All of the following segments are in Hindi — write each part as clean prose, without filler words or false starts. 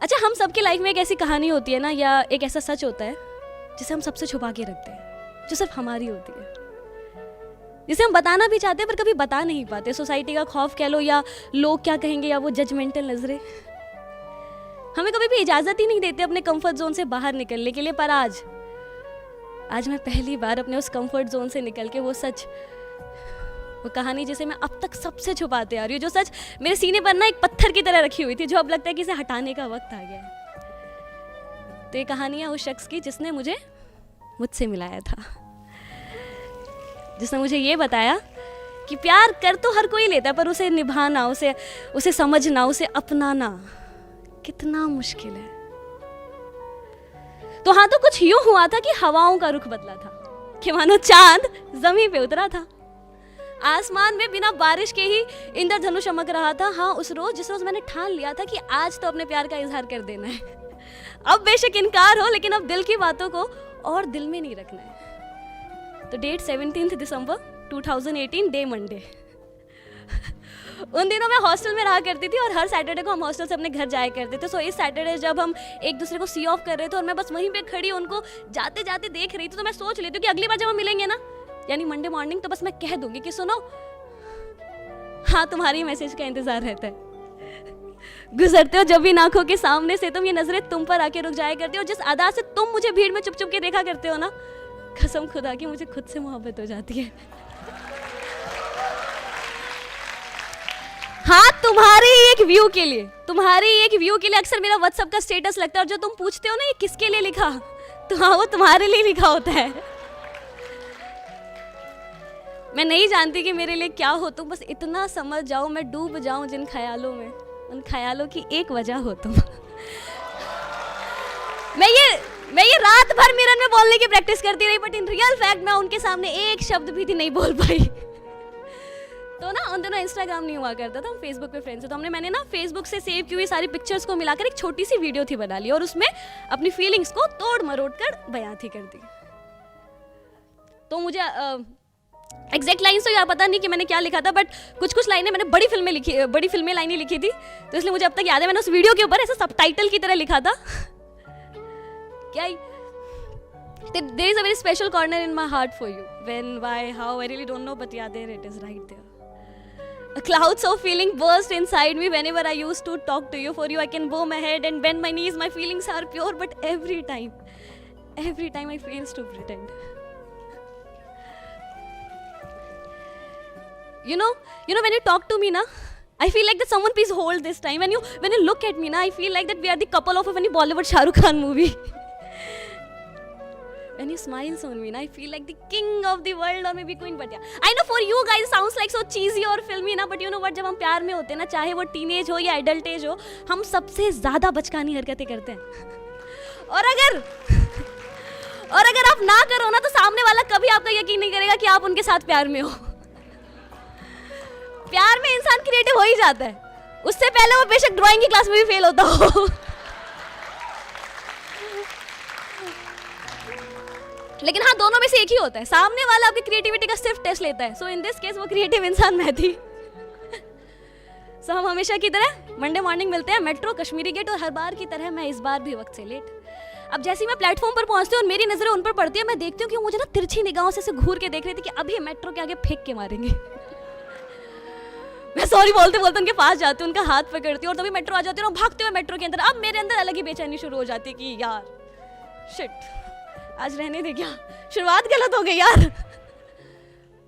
अच्छा, हम सबकी लाइफ में एक ऐसी कहानी होती है ना, या एक ऐसा सच होता है जिसे हम सबसे छुपा के रखते हैं, जो सिर्फ हमारी होती है, जिसे हम बताना भी चाहते हैं पर कभी बता नहीं पाते। सोसाइटी का खौफ कह लो, या लोग क्या कहेंगे, या वो जजमेंटल नजरें हमें कभी भी इजाजत ही नहीं देते अपने कंफर्ट जोन से बाहर निकलने के लिए। पर आज मैं पहली बार अपने उस कंफर्ट जोन से निकल के वो सच, वो कहानी जिसे मैं अब तक सबसे छुपाते आ रही हूँ, जो सच मेरे सीने पर ना एक पत्थर की तरह रखी हुई थी, जो अब लगता है कि इसे हटाने का वक्त आ गया है। तो ये कहानी है उस शख्स की जिसने मुझसे मिलाया था, जिसने मुझे ये बताया कि प्यार कर तो हर कोई लेता है, पर उसे निभाना, उसे समझना, उसे अपनाना कितना मुश्किल है। तो हाँ, तो कुछ यूं हुआ था कि हवाओं का रुख बदला था, कि मानो चांद जमीन पे उतरा था। आसमान में बिना बारिश के ही इंद्रधनुष चमक रहा था। हाँ, उस रोज जिस रोज मैंने ठान लिया था कि आज तो अपने प्यार का इजहार कर देना है। अब बेशक इनकार हो, लेकिन अब दिल की बातों को और दिल में नहीं रखना है। तो डेट 17 दिसंबर 2018, डे मंडे। उन दिनों मैं हॉस्टल में रहा करती थी और हर सैटरडे को हम हॉस्टल से अपने घर जाया करते थे। सो इस सैटरडे जब हम एक दूसरे को सी ऑफ कर रहे थे और मैं बस वहीं पे खड़ी उनको जाते जाते देख रही थी, तो मैं सोच लेती हूँ कि अगली बार जब हम मिलेंगे ना, यानी मंडे मॉर्निंग, तो बस मैं कह दूंगी कि सुनो, हाँ, तुम्हारी मैसेज का इंतजार रहता है। गुजरते हो जब भी आंखों के सामने से, तुम ये नजरें तुम पर आके रुक जाया करती हो। जिस अदा से तुम मुझे भीड़ में चुप चुप के देखा करते हो ना, कसम खुदा की मुझे खुद से मोहब्बत हो जाती है। हाँ, तुम्हारी एक व्यू के लिए अक्सर मेरा व्हाट्सएप का स्टेटस लगता है, और जो तुम पूछते हो ना ये किसके लिए लिखा, तो हाँ, वो तुम्हारे लिए लिखा होता है। मैं नहीं जानती कि मेरे लिए क्या हो तुम, बस इतना समझ जाओ मैं डूब जाऊं जिन ख्यालों में, उन ख्यालों की एक वजह हो तुम। मैं ये रात भर मिरर में बोलने की प्रैक्टिस करती रही, बट इन रियल फैक्ट मैं उनके सामने एक शब्द भी नहीं बोल पाई। तो ना उन दिनों इंस्टाग्राम नहीं हुआ करता था, हम फेसबुक पे फ्रेंड्स थे, तो मैंने ना फेसबुक से सेव की हुई सारी पिक्चर्स को मिलाकर एक छोटी सी वीडियो थी बना ली, और उसमें अपनी फीलिंग्स को तोड़ मरोड़ कर बयां थी कर दी। तो मुझे एग्जैक्ट लाइन तो यार पता नहीं कि मैंने क्या लिखा था, बट कुछ लाइनें मैंने बड़ी फिल्में लाइनें लिखी थी, तो इसलिए मुझे अब तक याद है। मैंने उस वीडियो के ऊपर ऐसा सबटाइटल की तरह लिखा था, क्या there is a very special corner in my heart for you, when, why, how, I really don't know, but yeah, there it is, right there. A cloud so feeling burst inside me whenever I used to talk to you. For you I can bow my head and bend my knees, my feelings are pure, but every time I fails to pretend. You know when you talk to me na, I feel like that someone please hold this time. When you look at me na, I feel like that we are the couple of any Bollywood Shah Rukh Khan movie. When you smiles on me na, I feel like the king of the world or maybe queen, but yeah, I know for you guys sounds like so cheesy और filmy ना, but you know what, जब हम प्यार में होते हैं ना, चाहे वो टीनेज हो या एडल्ट एज हो, हम सबसे ज्यादा बचकानी हरकतें करते हैं। और अगर आप ना करो ना, तो सामने वाला कभी आपका यकीन नहीं करेगा कि आप उनके साथ प्यार में हो। प्यार में इंसान क्रिएटिव हो ही जाता है, उससे पहले वो बेशक ड्राइंग की क्लास में भी फेल होता हो। लेकिन हाँ, दोनों में से एक ही होता है, सामने वाला आपकी क्रिएटिविटी का सिर्फ टेस्ट लेता है। सो इन दिस केस वो क्रिएटिव इंसान मैं थी। सो हम हमेशा की तरह मंडे मॉर्निंग मिलते हैं मेट्रो कश्मीरी गेट, और हर बार की तरह मैं इस बार भी वक्त से लेट। अब जैसे ही मैं प्लेटफॉर्म पर पहुंचती हूँ और मेरी नजरें उन पर पड़ती है, मैं देखती हूँ कि वो मुझे ना तिरछी निगाहों से घूर के देख रही थी कि अभी मेट्रो के आगे फेंक के मारेंगे। मैं सॉरी बोलते बोलते उनके पास जाती हूँ, उनका हाथ पकड़ती हूँ, और तभी मेट्रो आ जाती हूँ, भागते हुए मेट्रो के अंदर। अब मेरे अंदर अलग ही बेचैनी शुरू हो जाती है कि यार शिट, आज रहने दे, क्या शुरुआत गलत हो गई यार।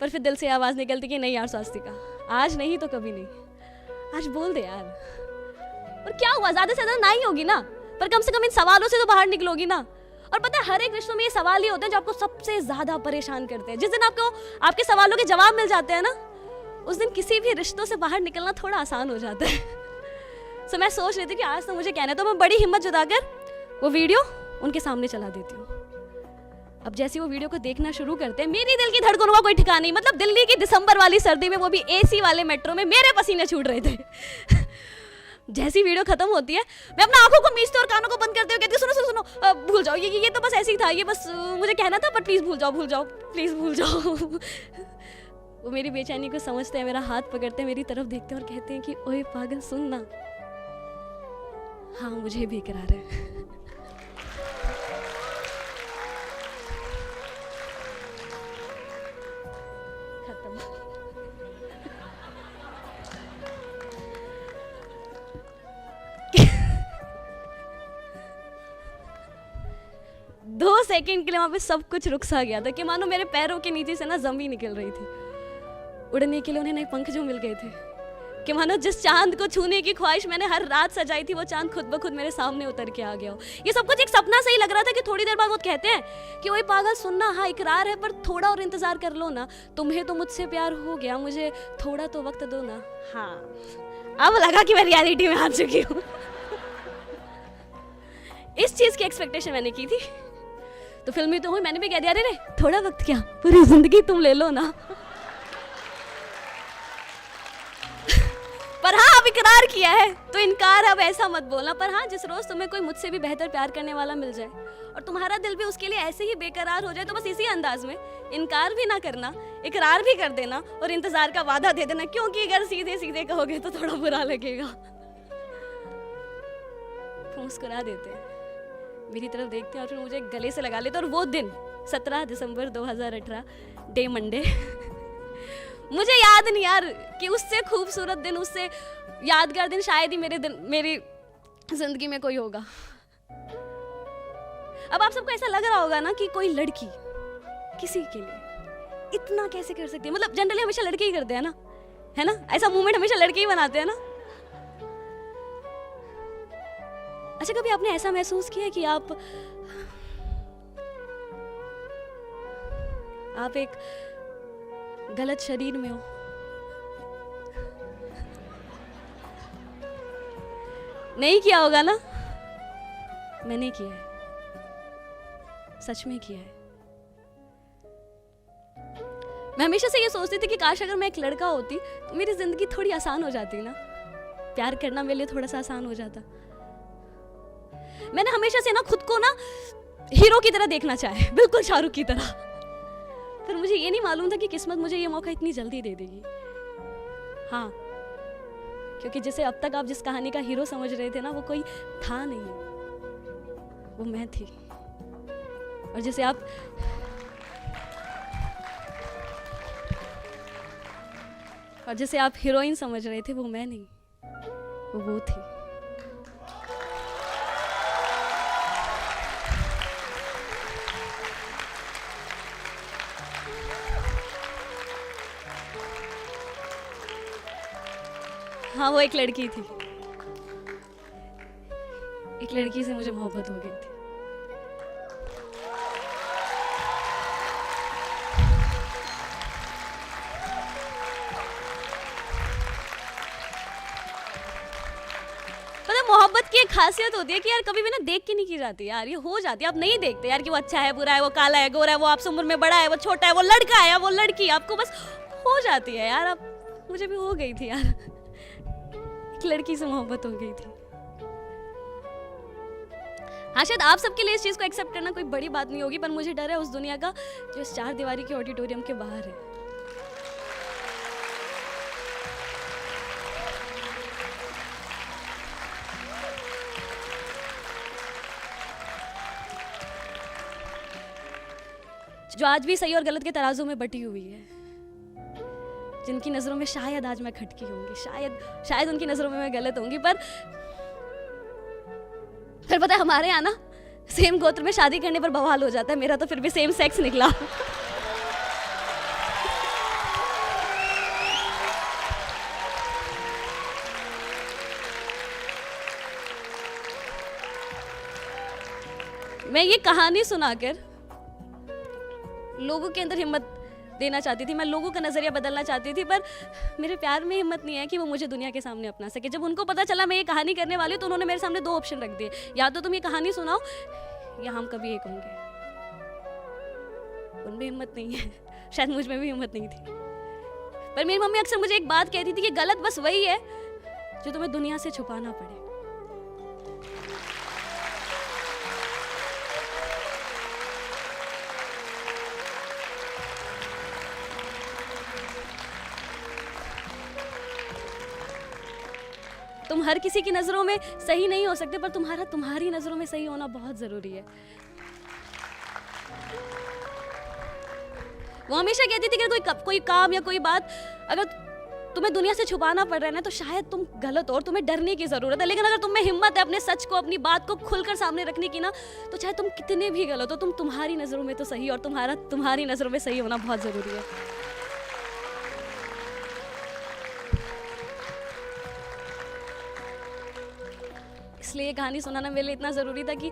पर फिर दिल से आवाज निकलती कि नहीं यार स्वास्तिका, आज नहीं तो कभी नहीं, आज बोल दे यार। और क्या हुआ, ज्यादा से ज्यादा ना ही होगी ना, पर कम से कम इन सवालों से तो बाहर निकलोगी ना। और पता है, हर एक रिश्तों में ये सवाल ही होते हैं जो आपको सबसे ज्यादा परेशान करते हैं। जिस दिन आपको आपके सवालों के जवाब मिल जाते हैं ना, उस दिन किसी भी रिश्तों से बाहर निकलना थोड़ा आसान हो जाता है। सो मैं सोच रही थी कि आज तो मुझे कहना है, तो मैं बड़ी हिम्मत जुटाकर वो वीडियो उनके सामने चला देती हूँ। अब जैसे वो वीडियो को देखना शुरू करते हैं, मेरी दिल की धड़कनों का कोई ठिकाना नहीं। मतलब दिल्ली की दिसंबर वाली सर्दी में, वो भी एसी वाले मेट्रो में, मेरे पसीने छूट रहे थे। जैसी वीडियो खत्म होती है, मैं अपना आंखों को मीचते और कानों को बंद करते हुए कहती हूँ, सुनो भूल जाओ, ये तो बस ऐसे ही था, ये बस मुझे कहना था, पर प्लीज भूल जाओ प्लीज भूल जाओ। वो मेरी बेचैनी को समझते हैं, मेरा हाथ पकड़ते हैं, मेरी तरफ देखते हैं और कहते हैं कि ओए पागल सुन ना, हाँ मुझे भी इकरार है। खत्म। 2 सेकंड के लिए वहाँ पे सब कुछ रुक सा गया था कि मानो मेरे पैरों के नीचे से ना जमीन निकल रही थी। उड़ने के लिए उन्हें नए पंख जो मिल गए थे कि मानो जिस चांद को छूने की ख्वाहिश मैंने हर रात सजाई थी वो चांद खुद ब खुद मेरे सामने उतर के आ गया हो। ये सब कुछ एक सपना से ही लग रहा था कि थोड़ी देर बाद वो कहते हैं कि वही पागल सुनना, हाँ इकरार है पर थोड़ा और इंतजार कर लो ना, तुम्हें तो मुझसे प्यार हो गया, मुझे थोड़ा तो वक्त दो ना। हाँ अब लगा कि मैं रियलिटी में आ चुकी हूँ। इस चीज की एक्सपेक्टेशन मैंने की थी तो फिल्मी तो हुई, मैंने भी कह दिया अरे थोड़ा वक्त क्या, पूरी जिंदगी तुम ले लो ना। पर हाँ अब इकरार किया है तो इनकार अब ऐसा मत बोलना। पर हाँ जिस रोज तुम्हें कोई मुझसे भी बेहतर प्यार करने वाला मिल जाए और तुम्हारा दिल भी उसके लिए ऐसे ही बेकरार हो जाए तो बस इसी अंदाज में इनकार भी ना करना, इकरार भी कर देना और इंतजार का वादा दे देना, क्योंकि अगर सीधे सीधे कहोगे तो थोड़ा बुरा लगेगा। तो मुस्कुरा देते हैं, मेरी तरफ देखते हैं और फिर मुझे गले से लगा लेते। और वो दिन 17 दिसंबर 2018 डे मंडे मुझे याद नहीं यार कि उससे खूबसूरत दिन, उससे यादगार दिन शायद ही मेरी जिंदगी में कोई होगा। अब आप सबको ऐसा लग रहा होगा ना कि कोई लड़की किसी के लिए इतना कैसे कर सकती है। मतलब जनरली हमेशा लड़के ही करते हैं ना, है ना, ऐसा मूवमेंट हमेशा लड़के ही बनाते हैं ना। अच्छा कभी आपने ऐसा महसूस किया कि आप एक गलत शरीर में हो? नहीं किया होगा ना? मैंने किया है, सच में किया है। मैं हमेशा से ये सोचती थी कि काश अगर मैं एक लड़का होती तो मेरी जिंदगी थोड़ी आसान हो जाती ना, प्यार करना मेरे लिए थोड़ा सा आसान हो जाता। मैंने हमेशा से ना खुद को ना हीरो की तरह देखना चाहे, बिल्कुल शाहरुख की तरह। पर मुझे ये नहीं मालूम था कि किस्मत मुझे ये मौका इतनी जल्दी दे देगी। हाँ क्योंकि जिसे अब तक आप जिस कहानी का हीरो समझ रहे थे ना वो कोई था नहीं, वो मैं थी। और जिसे आप हीरोइन समझ रहे थे वो मैं नहीं, वो थी। हाँ वो एक लड़की थी, एक लड़की से मुझे मोहब्बत हो गई थी। मतलब मोहब्बत की एक खासियत होती है कि यार कभी भी ना देख के नहीं की जाती यार, ये हो जाती है। आप नहीं देखते यार कि वो अच्छा है, बुरा है, वो काला है, गोरा है, वो आपसे उम्र में बड़ा है, वो छोटा है, वो लड़का है, वो लड़की, आपको बस हो जाती है यार। अब मुझे भी हो गई थी यार, एक लड़की से मोहब्बत हो गई थी। हाँ शायद आप सबके लिए इस चीज को एक्सेप्ट करना कोई बड़ी बात नहीं होगी, पर मुझे डर है उस दुनिया का जो इस 4 दीवारी के ऑडिटोरियम के बाहर है। जो आज भी सही और गलत के तराजू में बटी हुई है, जिनकी नजरों में शायद आज मैं खटकी होंगी, शायद उनकी नजरों में मैं गलत होंगी। पर फिर पता है हमारे यहाँ ना सेम गोत्र में शादी करने पर बवाल हो जाता है। मेरा तो फिर भी सेम सेक्स निकला। मैं ये कहानी सुनाकर लोगों के अंदर हिम्मत देना चाहती थी, मैं लोगों का नजरिया बदलना चाहती थी, पर मेरे प्यार में हिम्मत नहीं है कि वो मुझे दुनिया के सामने अपना सके। जब उनको पता चला मैं ये कहानी करने वाली हूँ तो उन्होंने मेरे सामने 2 ऑप्शन रख दिए, या तो तुम ये कहानी सुनाओ या हम कभी एक होंगे। उनमें हिम्मत नहीं है, शायद मुझ में भी हिम्मत नहीं थी। पर मेरी मम्मी अक्सर मुझे एक बात कहती थी कि गलत बस वही है जो तुम्हें दुनिया से छुपाना पड़े। तुम हर किसी की नज़रों में सही नहीं हो सकते, पर तुम्हारी नज़रों में सही होना बहुत ज़रूरी है। वो हमेशा कहती थी कि कोई काम या कोई बात अगर तुम्हें दुनिया से छुपाना पड़ रहा है ना, तो शायद तुम गलत हो और तुम्हें डरने की ज़रूरत है। लेकिन अगर तुम में हिम्मत है अपने सच को, अपनी बात को खुलकर सामने रखने की ना, तो चाहे तुम कितने भी गलत हो, तुम तुम्हारी नज़रों में तो सही, और तुम्हारी नज़रों में सही होना बहुत ज़रूरी है। इसलिए ये कहानी सुनाना मेरे लिए इतना ज़रूरी था कि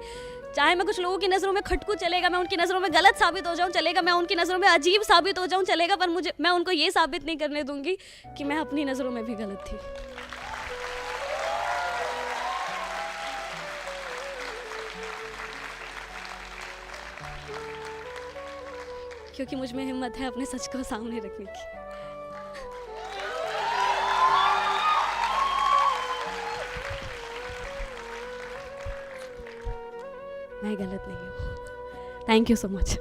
चाहे मैं कुछ लोगों की नज़रों में खटकू, चलेगा, मैं उनकी नज़रों में गलत साबित हो जाऊं, चलेगा, मैं उनकी नज़रों में अजीब साबित हो जाऊं, चलेगा, पर मैं उनको ये साबित नहीं करने दूंगी कि मैं अपनी नज़रों में भी गलत थी। क्योंकि मुझ में हिम्मत है अपने सच को सामने रखने की। मैं गलत नहीं हूँ। Thank you so much.